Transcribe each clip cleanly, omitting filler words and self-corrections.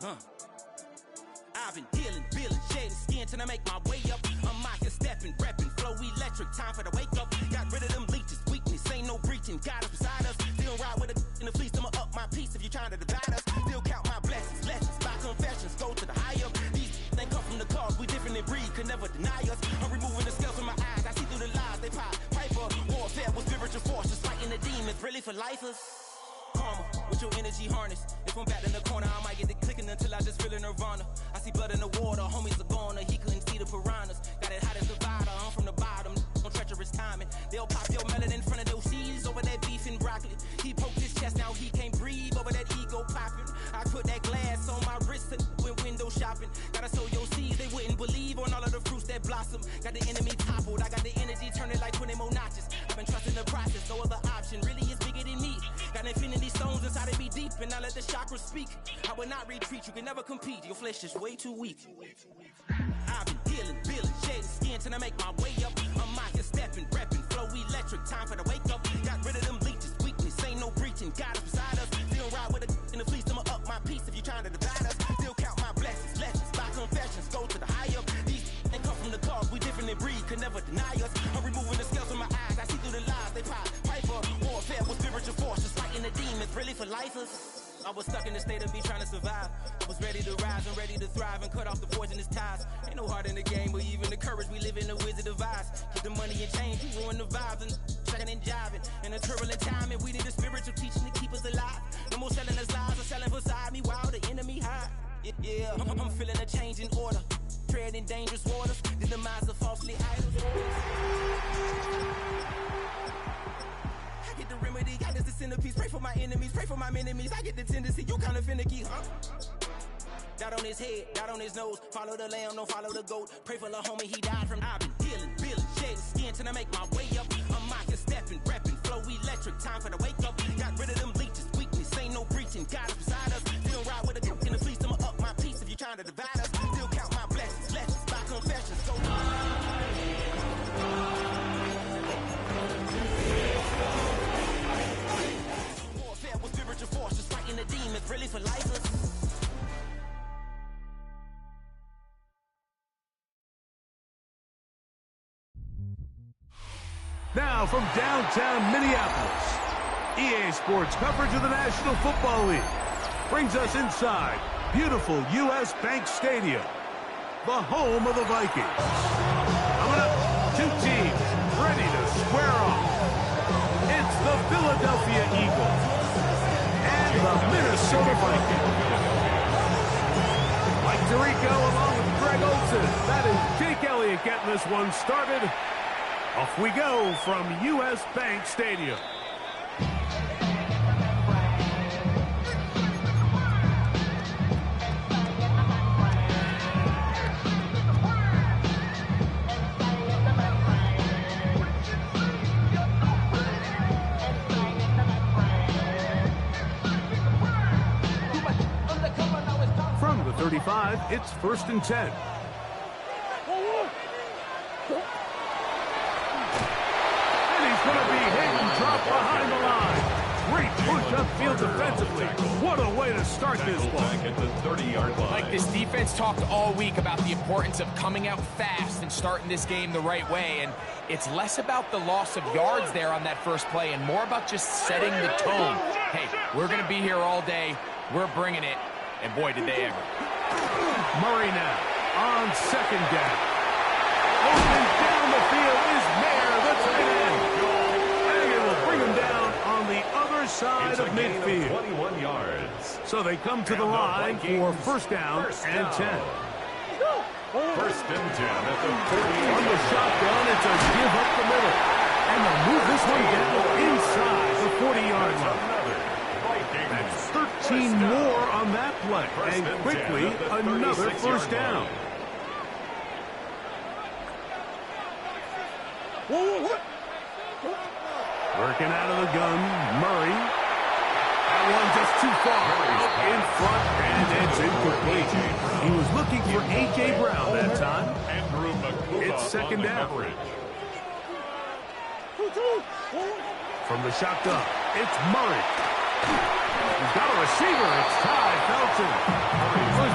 I've been healing, feeling, shedding skin till I make my way up. I'm mocking, stepping, repping, flow electric, time for the wake up. Got rid of them leeches, weakness, ain't no breaching. God is beside us, still ride with a in the fleece. I'ma up my piece if you're trying to divide us. Still count my blessings, lessons, by confessions, go to the higher. These they come from the cause, we different in breed, could never deny us. I'm removing the scales from my eyes, I see through the lies, they pop. Piper, warfare with spiritual force, just fighting the demons, really for lifers. Karma, with your energy harness. If I'm back in the corner, I might get the clicking until I just feel a nirvana. I see blood in the water, homies are gone, he couldn't see the piranhas. Got it hot as divider, I'm from the bottom, on treacherous timing. They'll pop your melon in front of those seeds over that beef and broccoli. He poked his chest, now he can't breathe over that ego popping. I put that glass on my wrist and went window shopping. Gotta sow your seeds, they wouldn't believe on all of the fruits that blossom. Got the enemy toppled, I got the energy turning like 20 more notches. I've been trusting the process, no other option really is bigger than me. Got infinity stones inside of me deep, and I let the chakras speak. I will not retreat, you can never compete, your flesh is way too weak. I've been healing, feeling, shedding skin till I make my way up. I'm mocking, stepping, repping, flow electric, time for the wake up. Got rid of them leeches, weakness, ain't no breaching. God is beside us, still ride with a in the fleece. I'ma up my piece if you're trying to divide us. Still count my blessings, lessons, by confessions, go to the higher. These they come from the cause, we different in breed, could never deny us. I'm removing the scales from my eyes, I see through the lies, they pop. Piper, warfare with spiritual force, just fighting the demons, really for lifers. I was stuck in the state of me trying to survive. Was ready to rise and ready to thrive and cut off the poisonous ties. Ain't no heart in the game, but even the courage we live in the wizard of Oz. Keep the money and change, you ruin the vibes and checking and jiving. In a turbulent time, and we need a spiritual teaching to keep us alive. No more selling us lies or selling beside me while the enemy hide. Yeah, I'm feeling a change in order. Treading dangerous waters, the demise of falsely idols. I get the remedy, God is the centerpiece. Pray for my enemies, pray for my enemies. I get the tendency, you kinda finicky, huh? Dot on his head, dot on his nose. Follow the lamb, don't follow the goat. Pray for the homie, he died from. I've been healing, feeling, shedding skin till I make my way up. I'm mocking, stepping, repping, flow electric, time for the wake up. Got rid of them leeches, weakness, ain't no breaching. God is beside us, still ride with a cook in the fleece. I'ma up my piece if you're trying to divide us. Still count my blessings, lessons, by confessions, so warfare with spiritual force, just fighting the demons, really for lifers. Now from downtown Minneapolis, EA Sports coverage of the National Football League brings us inside beautiful U.S. Bank Stadium, the home of the Vikings. Coming up, two teams ready to square off. It's the Philadelphia Eagles and the Minnesota Vikings. Mike Tirico along with Greg Olsen. That is Jake Elliott getting this one started. Off we go from U.S. Bank Stadium. From the 35, it's 1st and 10. Going to be hit and dropped behind the line. Great push upfield defensively. What a way to start this ball. At the 30-yard line. Like this defense talked all week about the importance of coming out fast and starting this game the right way. And it's less about the loss of yards there on that first play and more about just setting the tone. Hey, we're going to be here all day. We're bringing it. And boy, did they ever. Murray now on 2nd down. Open down the field is Mayer, the tight end. Bring him down on the other side of midfield. 21 yards. So they come to the line for 1st down and 10. 1st and 10 at the 40. On the shotgun, it's a give up the middle. And they'll move this one down inside the 40-yard line. That's 13 more on that play. And quickly, another 1st down. Working out of the gun, Murray. That one just too far. In front, and it's incomplete. He was looking for A.J. Brown that time. It's 2nd down. From the shotgun, it's Murray. He's got a receiver. It's Ty Felton.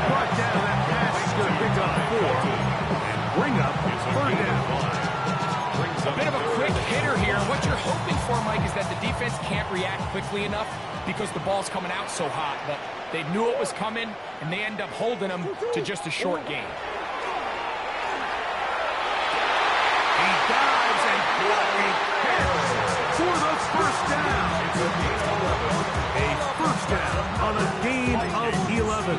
brought down. That pass is going to pick up 4 and bring up 3rd down. A bit of a quick hitter here. What you're hoping for, Mike, is that the defense can't react quickly enough because the ball's coming out so hot. But they knew it was coming, and they end up holding them to just a short gain. He dives and hits for the 1st down. A 1st down on a gain of 11.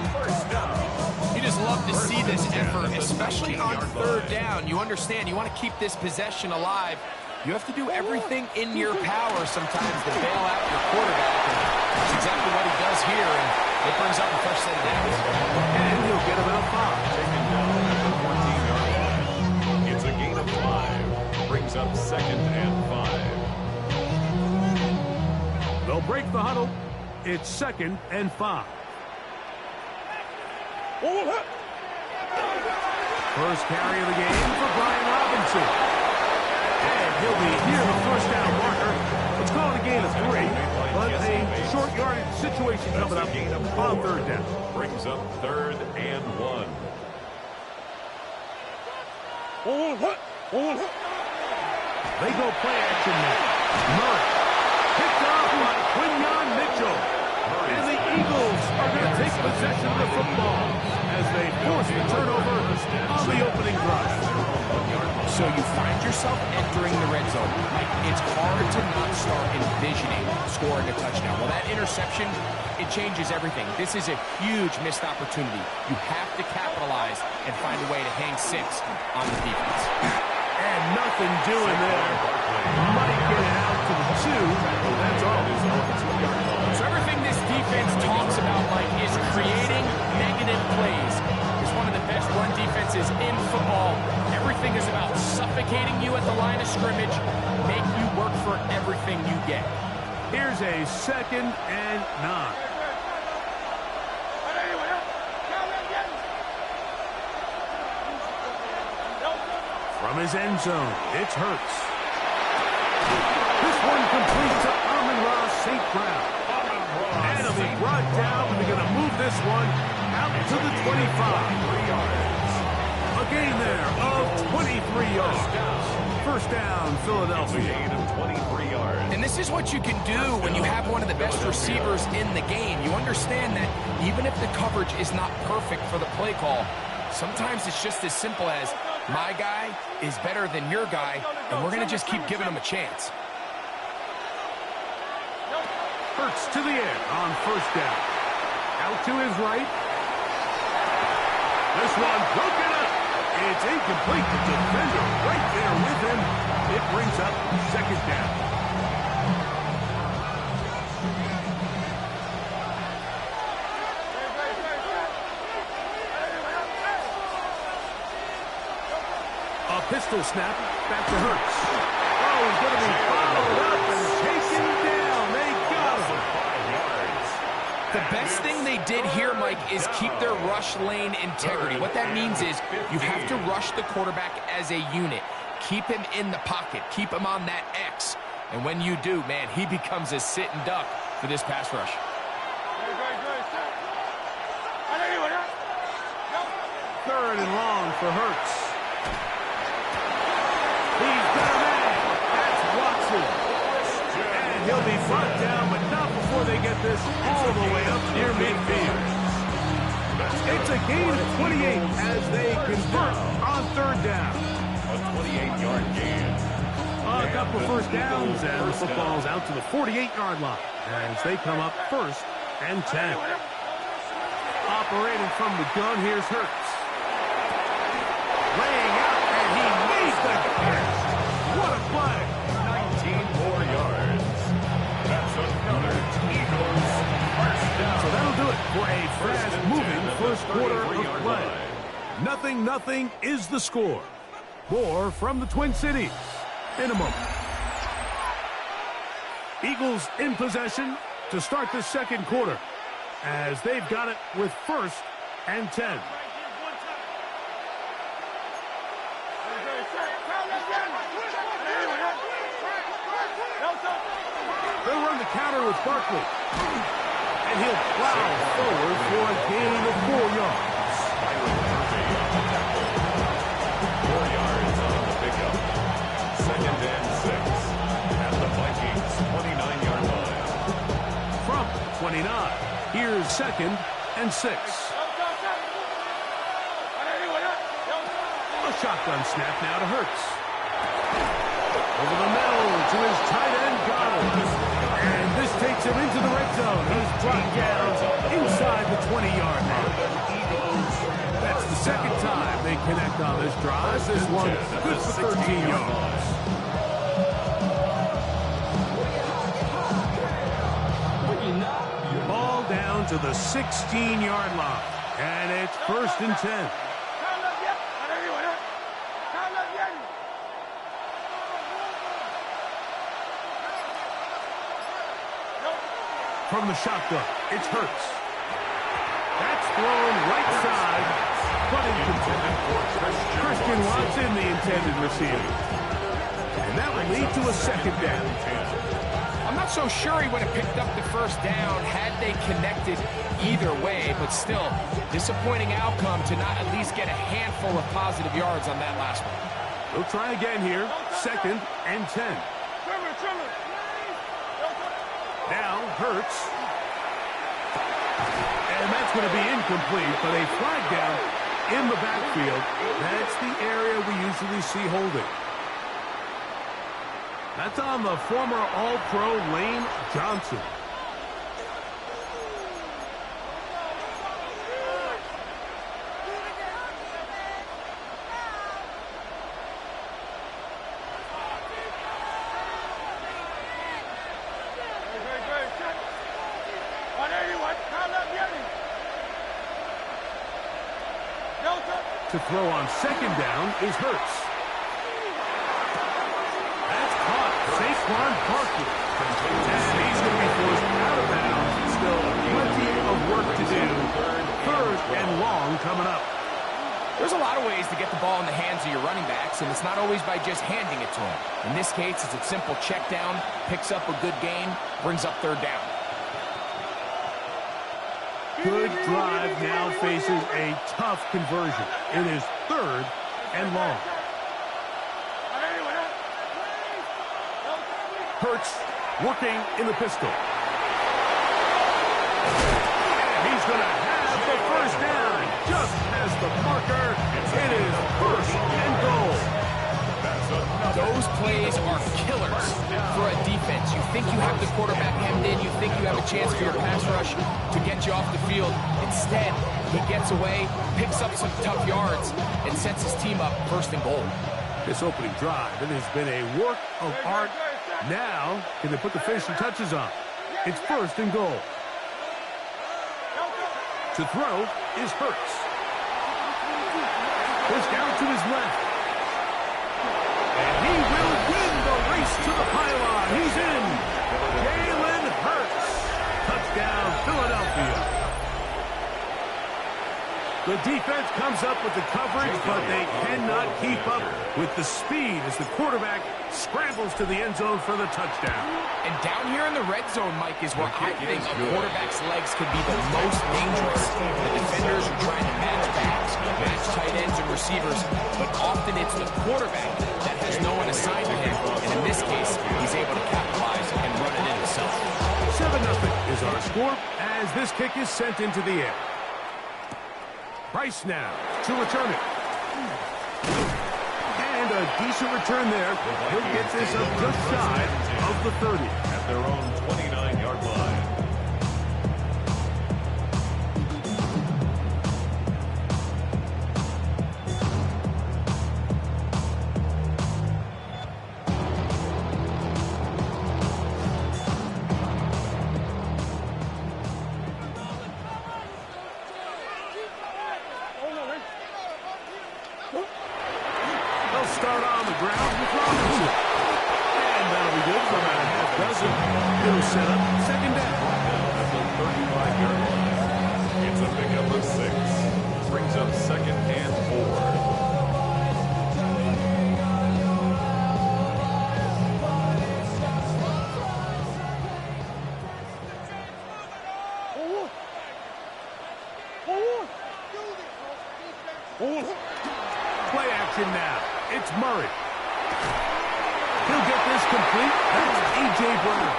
You just love to see this effort, especially on 3rd down. You understand, you want to keep this possession alive. You have to do everything in your power sometimes to bail out your quarterback. And that's exactly what he does here, and it brings up a fresh set of downs. And he'll get about 5. Taken down at the 14-yard line. It's a gain of 5. Brings up 2nd and 5. They'll break the huddle. It's 2nd and 5. First carry of the game for Brian Robinson. And he'll be near the 1st down marker. Let's call it a gain of 3. But a short yardage situation coming up on 3rd down. Brings up 3rd and 1. They go play action now. Murray picked off by Quinyon Mitchell. And the Eagles are going to take possession of the football as they force the turnover on the opening drive. So you find yourself entering the red zone. Like, it's hard to not start envisioning scoring a touchdown. Well, that interception, it changes everything. This is a huge missed opportunity. You have to capitalize and find a way to hang 6 on the defense. And nothing doing there. Might get it out to the 2. That's all. So everything this defense talks about, Mike, is creating negative plays. It's one of the best run defenses in football. Everything is about suffocating you at the line of scrimmage, make you work for everything you get. Here's a 2nd and 9. From his end zone, it's Hurts. This one complete to Amon-Ra St. Brown. And it'll be brought down, and they're going to move this one out to the 25. A gain there of 23 yards. 1st down, Philadelphia. Gain of 23 yards. And this is what you can do when you have one of the best receivers in the game. You understand that even if the coverage is not perfect for the play call, sometimes it's just as simple as, my guy is better than your guy, and we're going to just keep giving him a chance. Hurts to the air on 1st down. Out to his right. This one broken up. It's incomplete. The defender right there with him. It brings up 2nd down. A pistol snap back to Hurts. Oh, he's going to be followed up and taken down. They got him. 5 yards. The best thing they did here, Mike, is keep their rush lane integrity. What that means is you have to rush the quarterback as a unit. Keep him in the pocket. Keep him on that X. And when you do, man, he becomes a sit and duck for this pass rush. 3rd and long for Hurts. He's got a man. That's Watson. And he'll be brought down, but not before they get this all the way up near midfield. It's a gain of 28 as they convert on 3rd down. A 28-yard gain. A couple of 1st downs, and the football's out to the 48-yard line as they come up 1st and 10. Operating from the gun, here's Hurts. Laying out, and he made the catch. What a play. 19 more yards. That's another Eagles 1st down. So that'll do it for a fast-moving 1st quarter of play. 0-0 is the score. More from the Twin Cities in a moment. Eagles in possession to start the 2nd quarter as they've got it with 1st and 10. They'll run the counter with Barkley. And he'll plow forward for a gain of 4 yards. Byron Murphy on the tackle. 4 yards on the pickup. 2nd and 6 at the Vikings 29-yard line. From 29, here's 2nd and 6. A shotgun snap now to Hurts. Over the middle to his tight end, Goddard. And this takes him into the red zone. He's brought down inside the 20-yard line. That's the 2nd time they connect on this drive. This one good for 13 yards. Ball down to the 16-yard line. And it's 1st and 10. From the shotgun, it's Hurts. That's thrown right side, but incomplete. Christian Watson, the intended receiver. And that will lead to a 2nd down. I'm not so sure he would have picked up the 1st down had they connected either way, but still, disappointing outcome to not at least get a handful of positive yards on that last one. They'll try again here, 2nd and 10. Now, Hurts. And that's going to be incomplete, but a flag down in the backfield. That's the area we usually see holding. That's on the former All-Pro Lane Johnson. To throw on 2nd down is Hurts. That's caught. Saquon Barkley. And he's going to be forced out of bounds. Still plenty of work to do. 3rd and long coming up. There's a lot of ways to get the ball in the hands of your running backs, and it's not always by just handing it to them. In this case, it's a simple check down, picks up a good gain, brings up 3rd down. Good drive now faces a tough conversion. It is 3rd and long. Hurts working in the pistol. And he's going to have the 1st down. Just as the marker, it is 1st and goal. Those plays are killers for a defense. You think you have the quarterback hemmed in. You think you have a chance for your pass rush to get you off the field. Instead, he gets away, picks up some tough yards, and sets his team up 1st and goal. This opening drive, it has been a work of art. Now, can they put the finishing touches on? It's 1st and goal. To throw is Hurts. Goes down to his left. And he will win the race to the pylon. He's in. Jalen Hurts. Touchdown, Philadelphia. The defense comes up with the coverage, but they cannot keep up with the speed as the quarterback scrambles to the end zone for the touchdown. And down here in the red zone, Mike, is where I think a quarterback's legs can be the most dangerous. The defenders are trying to match backs, match tight ends and receivers, but often it's the quarterback that has no one assigned to him. And in this case, he's able to capitalize and run it in himself. 7-0 is our score as this kick is sent into the air. Price now to return it. And a decent return there. He'll get this up just shy of the 30. At their own 29-yard line. Start on the ground with Robinson. And that'll be good for about a half dozen. It'll set up 2nd down. At the 35-yard line. It's a pickup of 6. Brings up 2nd and 4. formation now. It's Murray. He'll get this complete. That's A.J. Brown.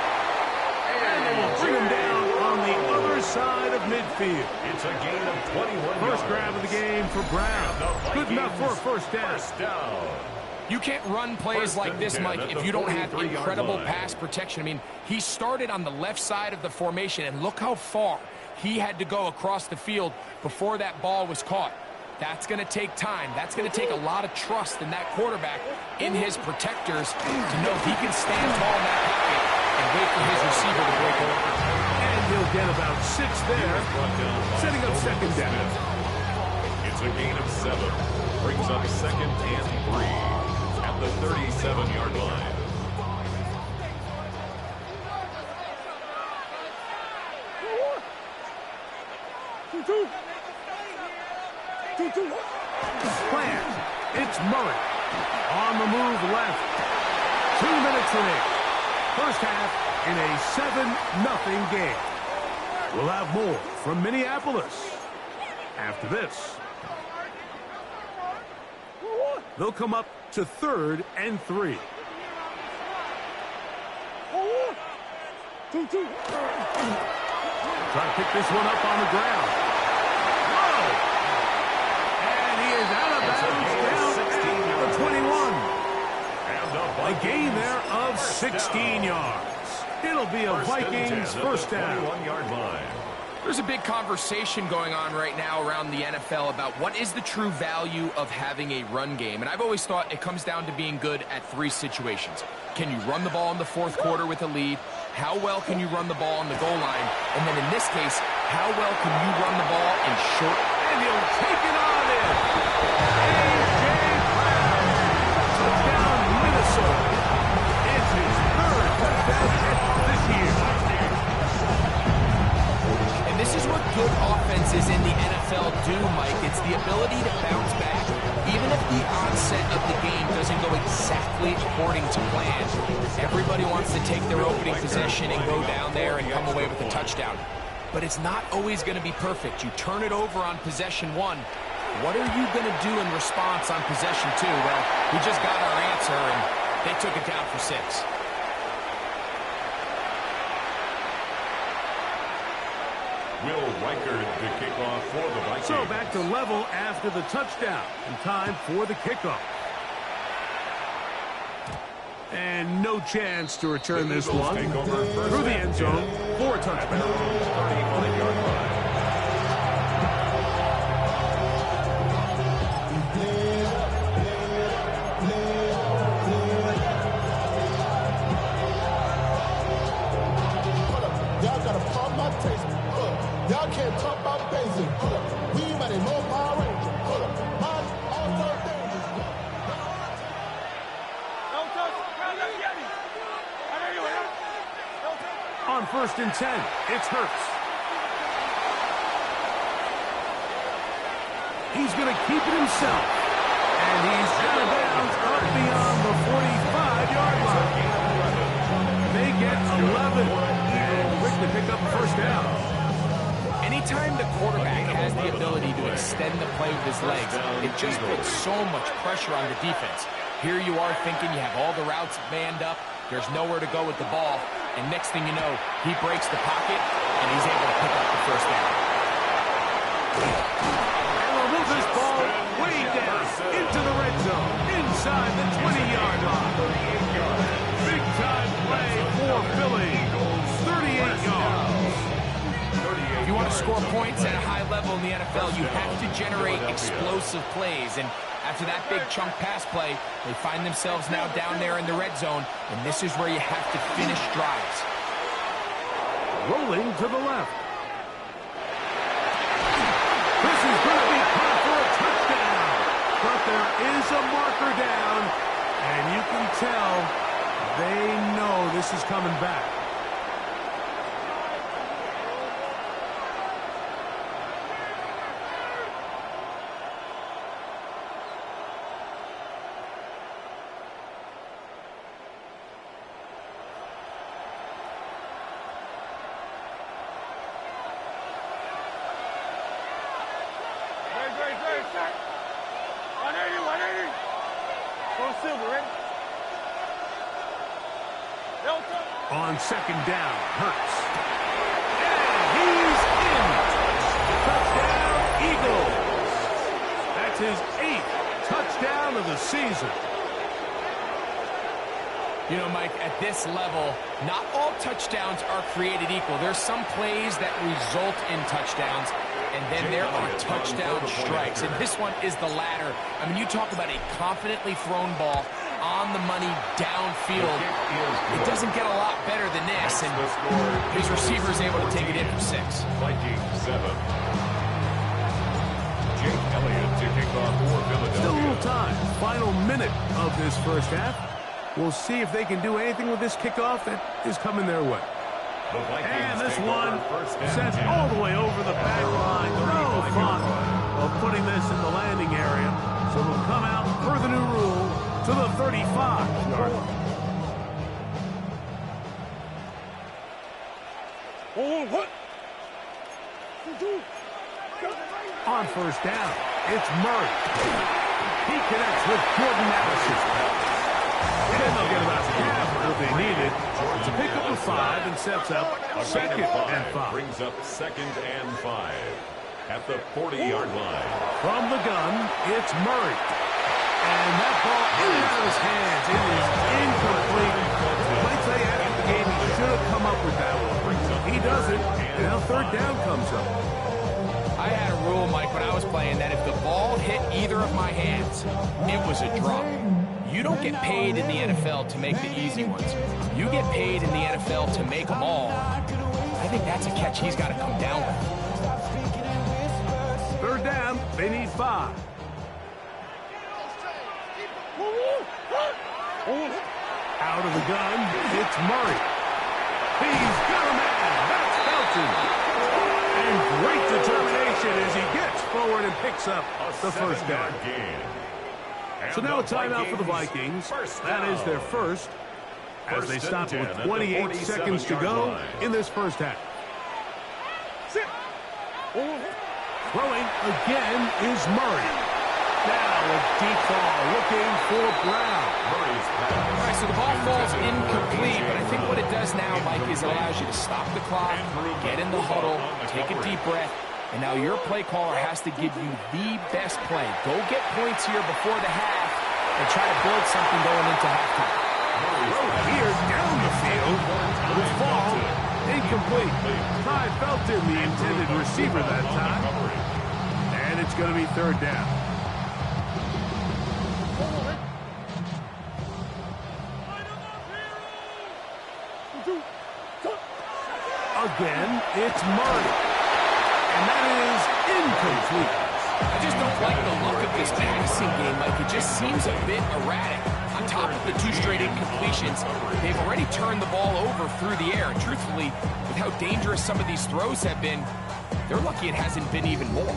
And they will bring him down on the other side of midfield. It's a gain of 21 First yards. grab of the game for Brown. Good enough for a first down. First down. You can't run plays like this, Mike, if you don't have 43-yard incredible line. pass protection. I mean, he started on the left side of the formation, and look how far he had to go across the field before that ball was caught. That's going to take time. That's going to take a lot of trust in that quarterback, in his protectors, to know he can stand tall in that pocket and wait for his receiver to break over. And he'll get about 6 there, setting up second down. It's a gain of 7. Brings up second and 3 at the 37-yard line. Plant. It's Murray. On the move left. 2 minutes remaining. First half in a 7-0 game. We'll have more from Minneapolis after this. They'll come up to 3rd and 3. Try to pick this one up on the ground. Whoa! And he is out of bounds down at the 21. A gain there of 16 yards. It'll be a Vikings first down. 21-yard line. There's a big conversation going on right now around the NFL about what is the true value of having a run game. And I've always thought it comes down to being good at 3 situations. Can you run the ball in the 4th quarter with a lead? How well can you run the ball on the goal line? And then in this case, how well can you run the ball in short? And he'll take it on in. A.J. Brown. Touchdown, Minnesota. It's his 3rd touchdown this year. And this is what good offenses in the NFL do, Mike. It's the ability to bounce back. Even if the onset of the game doesn't go exactly according to plan, everybody wants to take their opening possession and go down there and come away with a touchdown. But it's not always going to be perfect. You turn it over on possession 1. What are you going to do in response on possession 2? Well, we just got our answer, and they took it down for 6. Will Reichard to kick off for the Vikings. So back to level after the touchdown. And time for the kickoff. And no chance to return this one. Through the end zone for a touchdown. 31-yard line. Y'all gotta pump my taste. Y'all can't talk about basic. We might as well Power Ranger. Mine also dangerous. On 1st and 10, it's Hurts. He's going to keep it himself. And he's out of bounds up beyond the 45-yard line. They get 11. And quick to pick up a first down. Anytime the quarterback has the ability to extend the play with his legs, it just puts so much pressure on the defense. Here you are thinking you have all the routes manned up, there's nowhere to go with the ball, and next thing you know, he breaks the pocket, and he's able to pick up the first down. And we'll move this ball way down into the red zone, inside the 20-yard line. Big-time play for Philly. 38 yards. If you want to score points at a high level in the NFL, you have to generate explosive plays. And after that big chunk pass play, they find themselves now down there in the red zone. And this is where you have to finish drives. Rolling to the left. This is going to be caught for a touchdown. But there is a marker down. And you can tell they know this is coming back. On second down, Hurts. And he's in. Touchdown, Eagles. That's his 8th touchdown of the season. You know, Mike, at this level, not all touchdowns are created equal. There's some plays that result in touchdowns, and then there are touchdown strikes. And this one is the latter. I mean, you talk about a confidently thrown ball on the money downfield. It doesn't get a lot better than this, and his receiver is able to take it in for 6. Vikings 7. Jake Elliott to kick off for Philadelphia. Still a little time. Final minute of this first half. We'll see if they can do anything with this kickoff that is coming their way. And this one sent all the way over the back line. No thought of putting this in the landing area. So it'll come out per the new rule to the 35-yard line. On first down, it's Murray. He connects with Jordan Addison's. And they'll get about half of what they needed to pick up a 5 and sets up second and 5. Brings up 2nd and 5 at the 40-yard line. From the gun, it's Murray. And that ball in and out of his hands. It is incomplete. I'd say after the game he should have come up with that one. He doesn't, and now third down comes up. I had a rule, Mike, when I was playing that if the ball hit either of my hands, it was a drop. You don't get paid in the NFL to make the easy ones. You get paid in the NFL to make them all. I think that's a catch he's got to come down with. Third down, they need 5. Out of the gun, it's Murray. He's got a man. That's Felton. And great determination as he gets forward and picks up the first down. So now a timeout for the Vikings. That is their first, as they stop with 28 seconds to go in this first half. Throwing again is Murray. Now a deep ball looking for Brown. All right, so the ball falls incomplete, but I think what it does now, Mike, is it allows you to stop the clock, get in the huddle, take a deep breath, and now your play caller has to give you the best play. Go get points here before the half and try to build something going into halftime. Here down the field, the ball incomplete. Ty Felton, the intended receiver that time. And it's going to be third down. Again, it's Murray. And that is incomplete. I just don't like the look of this passing game. Like, it just seems a bit erratic. On top of the 2 straight incompletions, they've already turned the ball over through the air. And truthfully, with how dangerous some of these throws have been, they're lucky it hasn't been even more.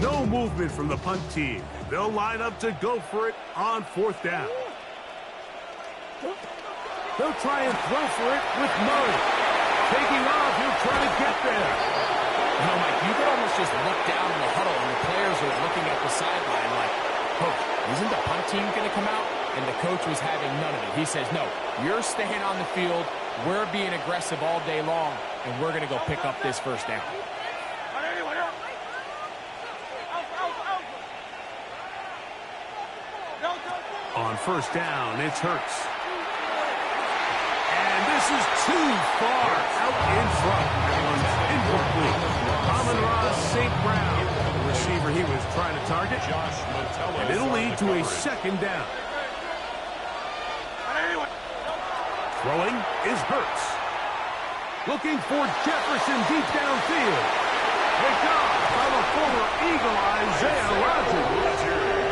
No movement from the punt team. They'll line up to go for it on fourth down. They'll try and throw for it with Murray. Taking off, he'll try to get there. You know, Mike, you could almost just look down in the huddle and the players are looking at the sideline like, Coach, isn't the punt team going to come out? And the coach was having none of it. He says, no, you're staying on the field. We're being aggressive all day long, and we're going to go pick up this first down. On first down, it's Hurts. And this is too far out in front. That one's incomplete. Amon-Ra St. Brown, the receiver he was trying to target. And it'll lead to a second down. Throwing is Hurts. Looking for Jefferson deep downfield. Picked off by the former Eagle Isaiah Rodgers.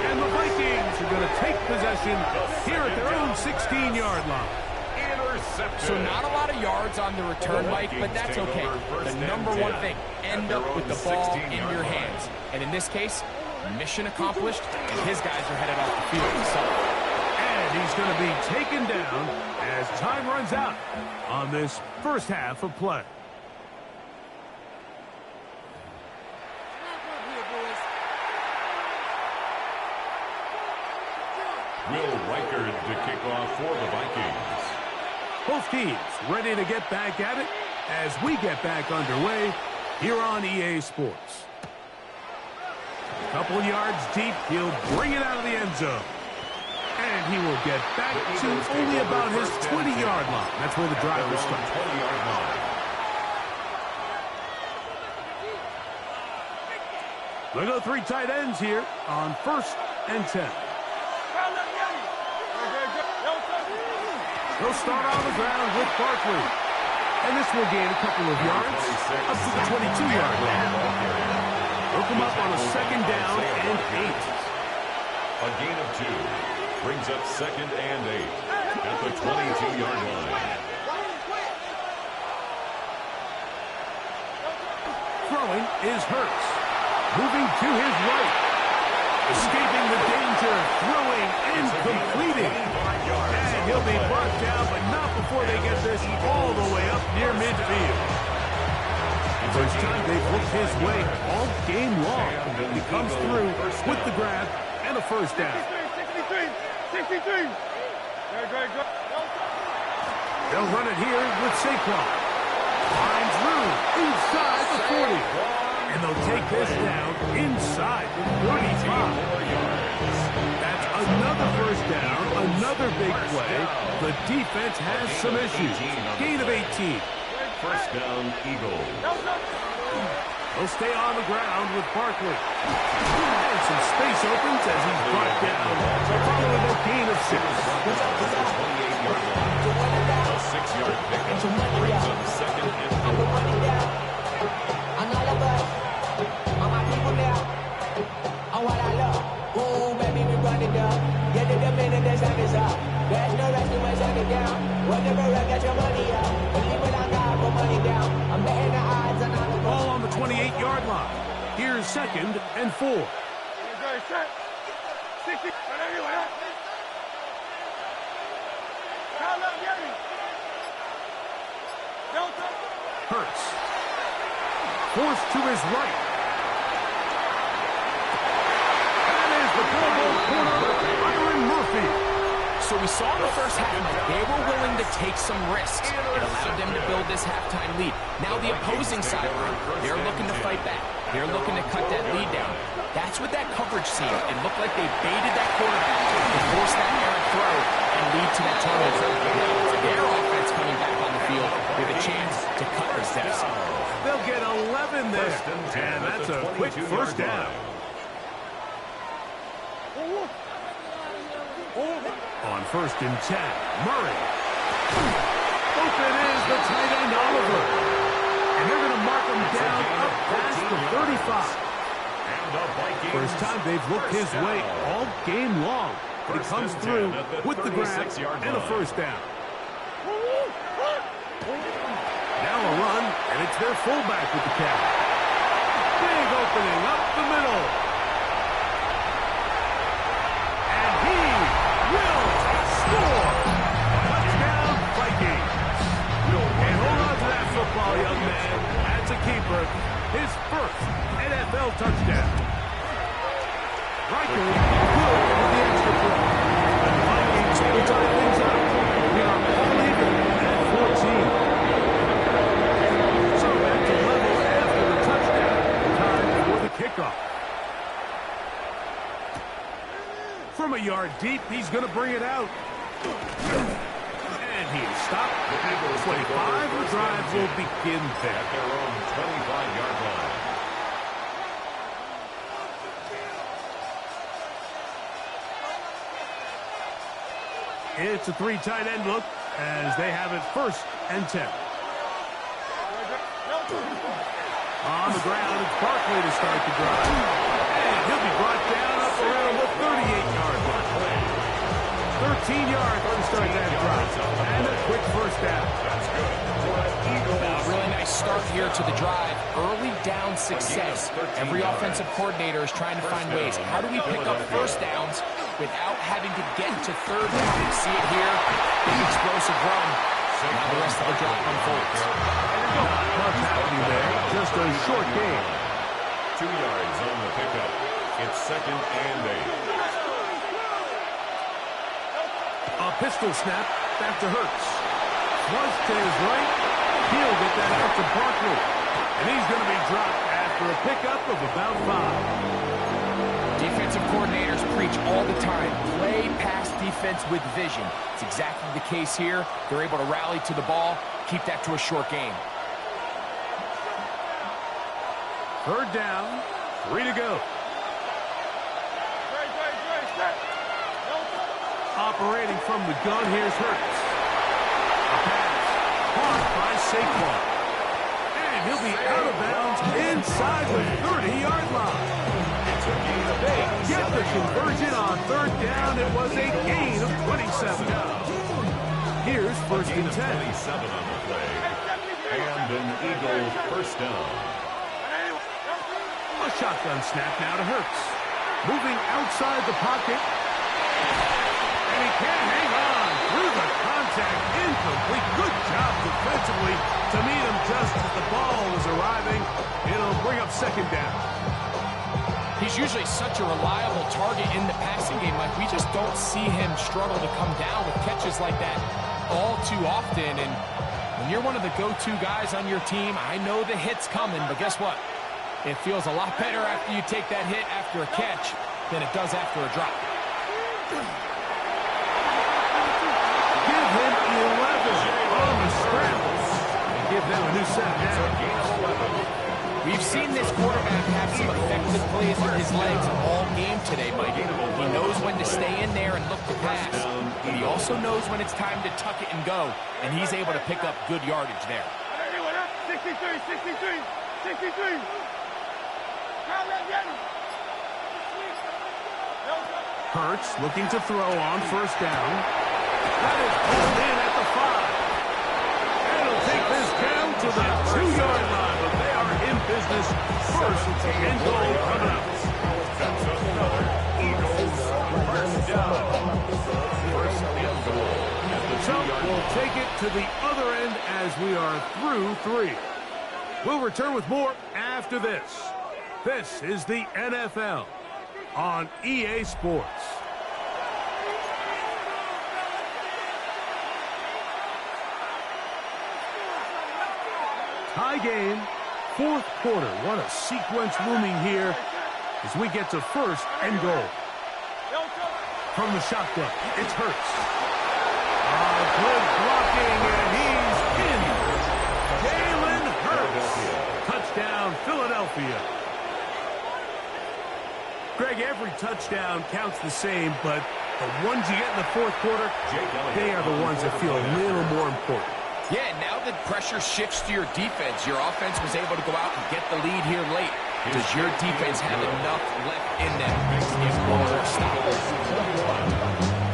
And the Vikings are going to take possession here at their own 16-yard line. So not a lot of yards on the return, Mike, but that's okay. The number one thing, end up with the ball in your hands. And in this case, mission accomplished, and his guys are headed off the field. And he's going to be taken down as time runs out on this first half of play. Will Reichard to kick off for the Vikings. Both teams ready to get back at it as we get back underway here on EA Sports. A couple yards deep, he'll bring it out of the end zone. And he will get back to only about his 20-yard line. That's where the drive will start. 20-yard line. They go three tight ends here on 1st and 10. They'll start on the ground with Barkley. And this will gain a couple of yards up to the 22-yard line. They'll come up on a 2nd down and 8. A gain of 2 brings up 2nd and 8 at the 22-yard line. Throwing is Hurts. Moving to his right. Escaping the danger. Throwing and completing. And he'll be brought down, but not before they get this all the way up near midfield. First time they've looked his way all game long. He comes through with the grab and a 1st down. 63. They'll run it here with Saquon. Finds room inside the 40. And they'll take this down inside the 35. That's another 1st down, another big play. The defense has some issues. Gain of 18. 1st down, Eagles. He'll stay on the ground with Barkley. And some space opens as he's brought down. Following a gain of 6. The 28-yard line. A 6-yard pickup brings up 2nd and 4. Ball on the 28-yard line. Here's 2nd and 4. Hurts. Forced to his right. That is the Pro Bowl corner, Byron Murphy. So we saw in the first half, they were willing to take some risks. It allowed them to build this halftime lead. Now the opposing sideline, they're looking to fight back. They're looking to cut that lead down. That's what that coverage seemed. It looked like they baited that quarterback to force that errant throw and lead to that turnover. Now it's their offense coming back on the field with a chance to cut this deficit. They'll get 11 there. And that's a quick 1st down. On 1st and 10, Murray. Open is the tight end, Oliver. And they're going to mark him down up past the 35. First time they've looked his way all game long. But he comes through with the grab and a 1st down. Now a run, and it's their fullback with the catch. Big opening up the middle. And he will score. Touchdown, Vikings. And hold on to that football, young man. That's a keeper. His 1st NFL touchdown. Reichard good with the extra point. And the Vikings will tie things up. We are all even at 14. So back to level after the touchdown. Time for the kickoff. From a yard deep, he's going to bring it out. And he is stopped at the 25. The drive will begin there. At their own 25-yard line. It's a 3 tight end look as they have it 1st and 10. On the ground, it's Barkley to start the drive. And he'll be brought down up around the 38-yard line. 13 yards to start that drive. And a quick 1st down. That's good. A really nice start here to the drive. Early down success. Every offensive coordinator is trying to find ways. How do we pick up 1st downs without having to get to 3rd down? You see it here. Big explosive run. Now the rest of the drive unfolds. Much happening there. Just a short game. 2 yards on the pickup. It's 2nd and 8. Pistol snap, back to Hurts. Flush to his right. He'll get that out to Barkley. And he's going to be dropped after a pickup of about 5. Defensive coordinators preach all the time, play pass defense with vision. It's exactly the case here. They're able to rally to the ball, keep that to a short game. Third down, 3 to go. Operating from the gun, here's Hurts. A pass, caught by Saquon. And he'll be out of bounds inside the 30-yard line. They get the conversion on third down. It was a gain of 27. Here's first and 10. 27 on the play. And an Eagles first down. A shotgun snap now to Hurts. Moving outside the pocket. And he can't hang on through the contact. Incomplete. Good job defensively to meet him just as the ball was arriving. It'll bring up second down. He's usually such a reliable target in the passing game. Like, we just don't see him struggle to come down with catches like that all too often. And when you're one of the go-to guys on your team, I know the hit's coming, but guess what? It feels a lot better after you take that hit after a catch than it does after a drop. Give him 11 on the scrambles. And give them a new set down. We've seen this quarterback have some effective plays with his legs all game today, Mike. He knows when to stay in there and look to pass, but he also knows when it's time to tuck it and go, and he's able to pick up good yardage there. 63. Hurts looking to throw on first down. That is pulled in at the 5. And he'll take this down to the 2-yard line, but they are in business. First and goal coming up. That's another Eagles first down. First and goal. So we'll take it to the other end as we are through 3. We'll return with more after this. This is the NFL on EA Sports. Tie game, fourth quarter. What a sequence looming here as we get to first and goal. From the shotgun, it's Hurts. Good blocking, and he's in. Jalen Hurts. Touchdown, Philadelphia. Greg, every touchdown counts the same, but the ones you get in the fourth quarter, they are the ones that feel a little more important. Yeah, now that pressure shifts to your defense, your offense was able to go out and get the lead here late. Does your defense have enough left in them to get one more stop?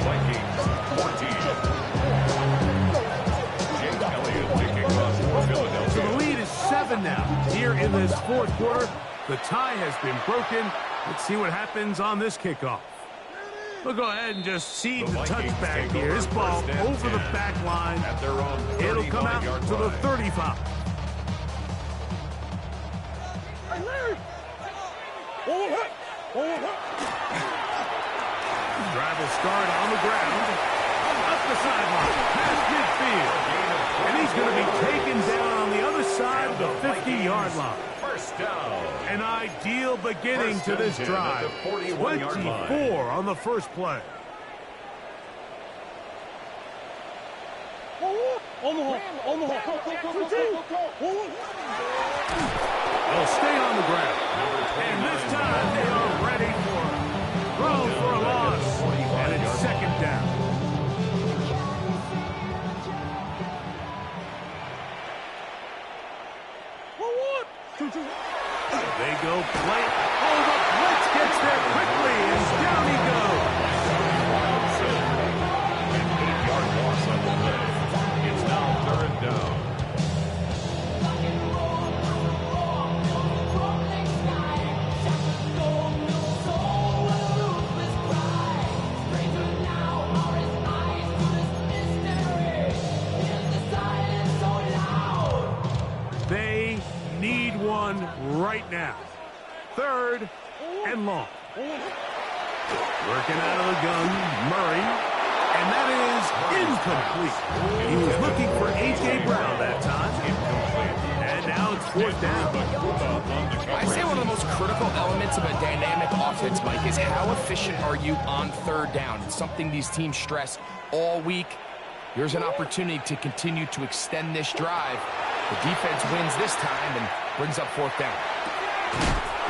Vikings 14. Jake Elliott taking off for Philadelphia. So the lead is 7 now. Here in this fourth quarter, the tie has been broken. Let's see what happens on this kickoff. We'll go ahead and just seed the touchback here. This ball over the back line. At their own It'll come out to the 35. Drive will start on the ground. Up the sideline. Past midfield. And he's going to be taken down on the other side of the 50-yard line. First down. An ideal beginning to this drive. 24 on the first play. They'll stay on the ground. And this time they are ready for a throw for a loss. And it's second down. They go play. Oh, the blitz gets there quickly, and down he goes. An 8-yard loss on the play. It's now third down. They need one right now. Third and long. Working out of the gun, Murray. And that is is incomplete. He was looking for A.J. Brown that time. And now it's fourth down. I say one of the most critical elements of a dynamic offense, Mike, is how efficient are you on third down. It's something these teams stress all week. Here's an opportunity to continue to extend this drive. The defense wins this time and brings up fourth down.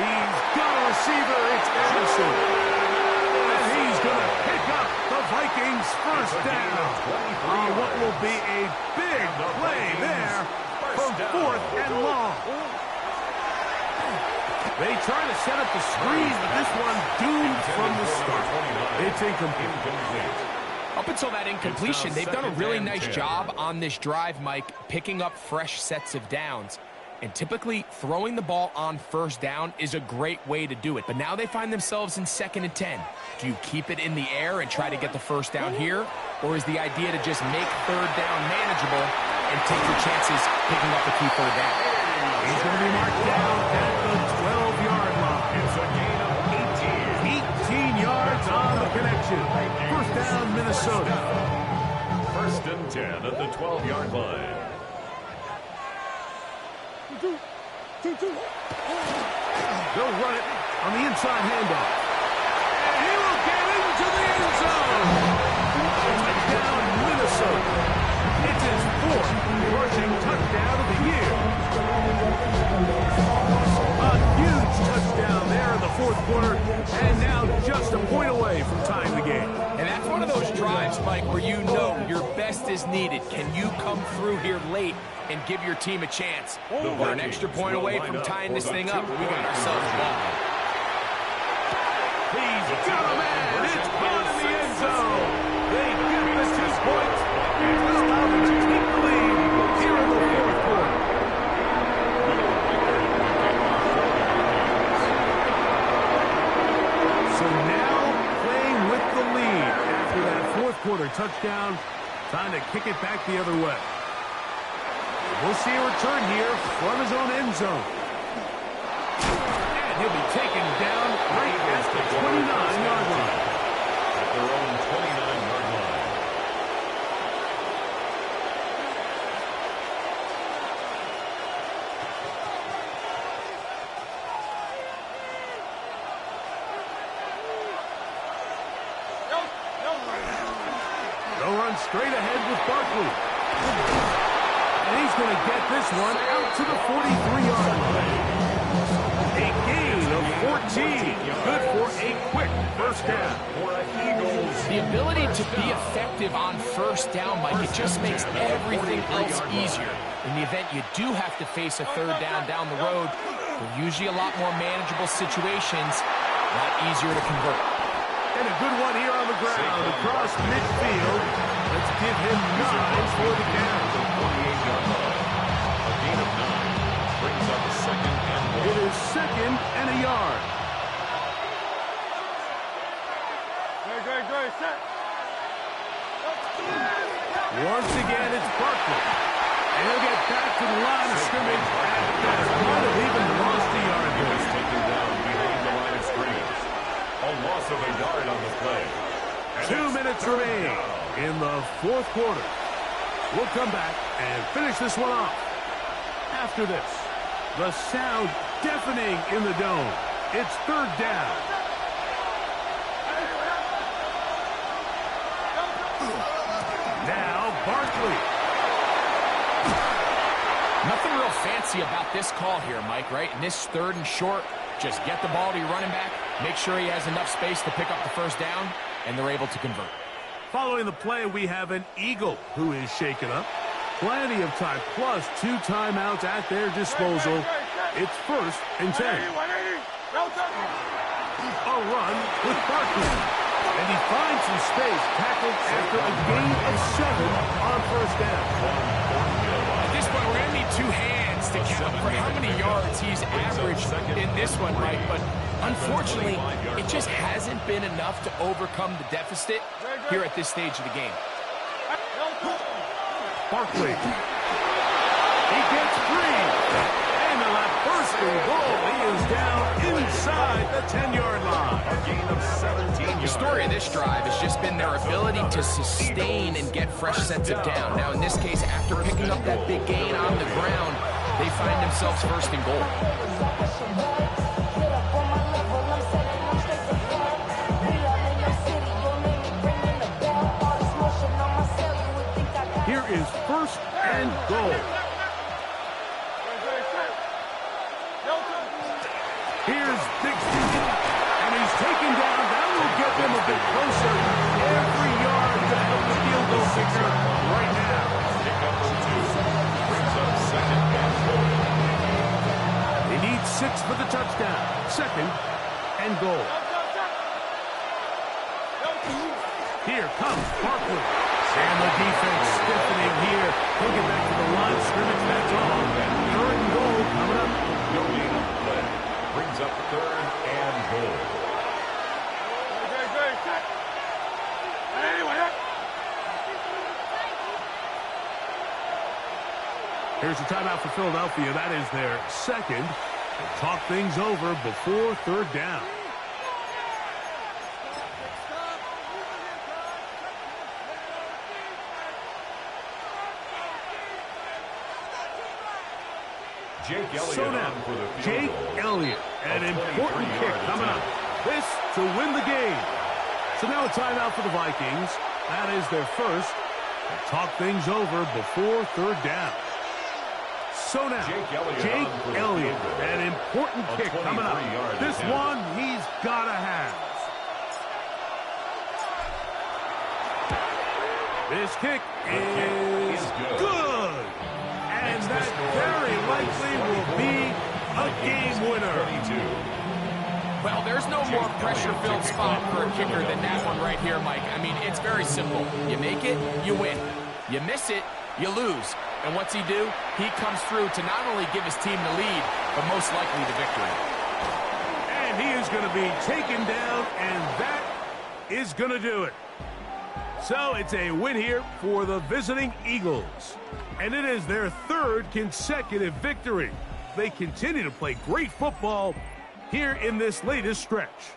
He's got a receiver. It's Anderson. And he's going to pick up the Vikings first down. On what will be a big play there from fourth and long. They try to set up the screen, but this one doomed from the start. It's incomplete. Up until that incompletion, they've done a really nice job on this drive, Mike, picking up fresh sets of downs. And typically, throwing the ball on first down is a great way to do it. But now they find themselves in 2nd and 10. Do you keep it in the air and try to get the first down here? Or is the idea to just make third down manageable and take your chances picking up a key third down? He's going to be marked down at the 12-yard line. It's a gain of 18 yards on the connection. First down, Minnesota. First and 10 at the 12-yard line. They'll run it on the inside handoff. And he will get into the end zone. Touchdown, Minnesota. It's his 4th rushing touchdown of the year. A huge touchdown there in the 4th quarter, and now just a point away from tying the game. And that's one of those drives, Mike, where you know your best is needed. Can you come through here late and give your team a chance? We're an extra point away from tying this thing up. We got ourselves a ball. He's got a man. It's gone in the end zone. They get the 2 points and allow them to take the lead here in the 4th quarter. So now playing with the lead after that 4th quarter touchdown. Time to kick it back the other way. We'll see a return here from his own end zone. And he'll be taken down right at the 29-yard line. At their own 29-yard line. They'll run straight ahead with Barkley. And he's going to get this one out to the 43-yard line. A gain of 14. Good for a quick first down. The ability to be effective on first down, Mike, it just makes everything else easier. In the event you do have to face a third down the road, they're usually a lot more manageable situations, a lot easier to convert. And a good one here on the ground across midfield. Let's give him 9 for the down. 28-yard line. A gain of 9 brings up a 2nd and 1. It is 2nd and a yard. Great, set. Once again, it's Barkley. And he'll get back to the line of scrimmage at best. Might have even lost a yard He was there. taken down behind the line of scrimmage. A loss of a yard on the play. And 2 minutes remaining in the 4th quarter. We'll come back and finish this one off. After this, the sound deafening in the dome. It's 3rd down. Now Barkley. Nothing real fancy about this call here, Mike, right? In this 3rd and short, just get the ball to your running back, make sure he has enough space to pick up the first down, and they're able to convert. Following the play, we have an Eagle who is shaken up. Plenty of time, plus 2 timeouts at their disposal. It's 1st and 10. A run with Barkley. And he finds some space, tackled after a gain of 7 on first down. At this point, we're going to need 2 hands to count for how many yards he's averaged in this one, Mike. But unfortunately, it just hasn't been enough to overcome the deficit here at this stage of the game. Barkley. He gets free. And they'll have 1st First and goal. He is down inside the 10-yard line. A gain of 17 yards. The story of this drive has just been their ability to sustain and get fresh sets of down. Now, in this case, after picking up that big gain on the ground, they find themselves first and goal. Here is first and goal. Here's Dixon, and he's taken down. That will get them a bit closer. Every yard to help the field goal kicker right now. Pick up for 2. Brings up second and goal. They need 6 for the touchdown. Second and goal. Here comes Barkley. And the defense stiffening here. He'll get back to the line of scrimmage. That's all. Third and goal coming up. No gain on the play. Brings up third and goal. Here's a timeout for Philadelphia. That is their second. They'll talk things over before third down. Jake Elliott So now, on for the field Jake goal. Elliott, an important kick coming up. This to win the game. So now a timeout for the Vikings. That is their first. They'll talk things over before third down. So now, Jake Elliott, an important kick coming up. This one he's got to have. This kick is good. And that very likely will be a game winner. Well, there's no more pressure-filled spot for a kicker than that one right here, Mike. I mean, it's very simple. You make it, you win. You miss it, you lose. And what's he do? He comes through to not only give his team the lead, but most likely the victory. And he is going to be taken down, and that is going to do it. So it's a win here for the visiting Eagles. And it is their third consecutive victory. They continue to play great football here in this latest stretch.